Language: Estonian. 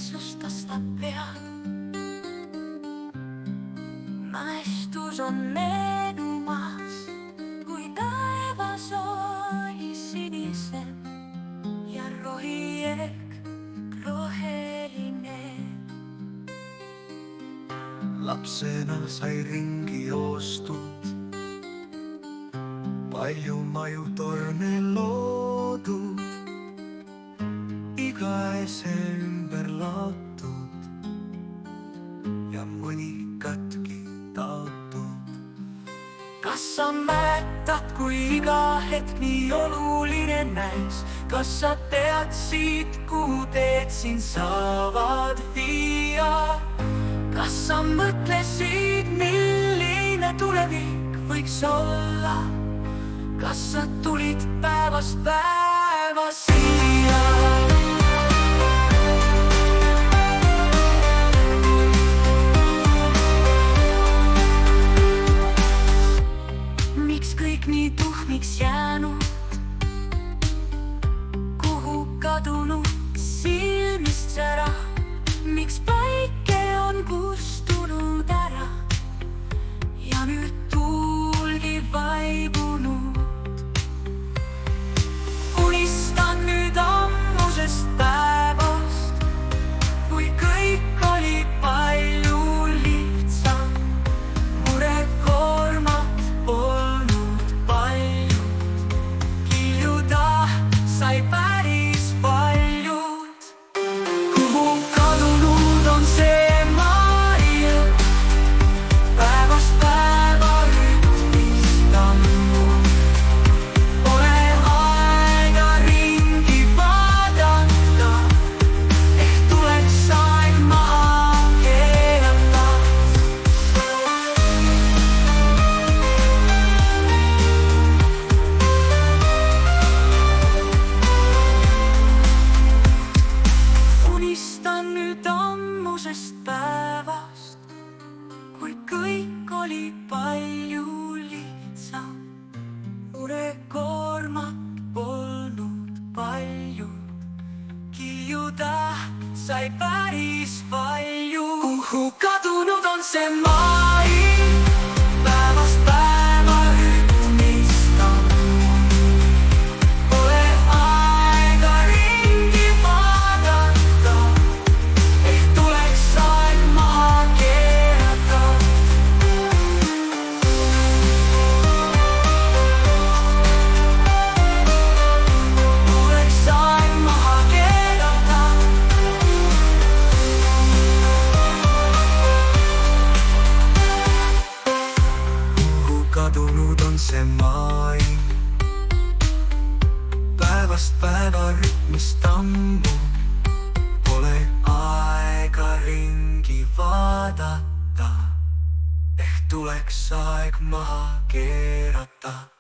sustasta pead. Mäestus on meenumas, kui taevas oli sinisem ja rohiek roheline. Lapsena sai ringi joostud, palju majutorne loodud, iga ese ümber laotud ja mõnikatki taotud. Kas sa mäletad, kui iga hetk nii oluline näis? Kas sa teadsid, kuhu teed sind saavad viia? Kas sa mõtlesid, milline tulevik võiks olla? Kas sa tulid päevast päeva siia? Miks kõik nii tuhmiks jäänud? Kuhu kadunud silmist sära? Miks päike on kustunud ära ja nüüd tuulgi vaibunud? Unistan nüüd ammusest päevast, kui kõik oli palju lihtsam. Murekoormat polnud palju, kiljuda sai päris paljud. Kuhu kadunud on see maailm? Päevast päeva rütmist ammu. Pole aega ringi vaadata, ehk tuleks aeg maha keerata. Unistan nüüd ammusest päevast, kui kõik oli palju lihtsam. Murekoormat polnud palju, kiljuda sai päris palju. Kuhu kadunud on see maailm? Päevast päeva rütmist ammu. Pole aega ringi vaadata, ehk tuleks aeg maha keerata. Tuleks aeg maha keerata. Kuhu kadunud on see maailm? Päevast päeva rütmist ammu. Pole aega ringi vaadata, ehk tuleks aeg maha keerata.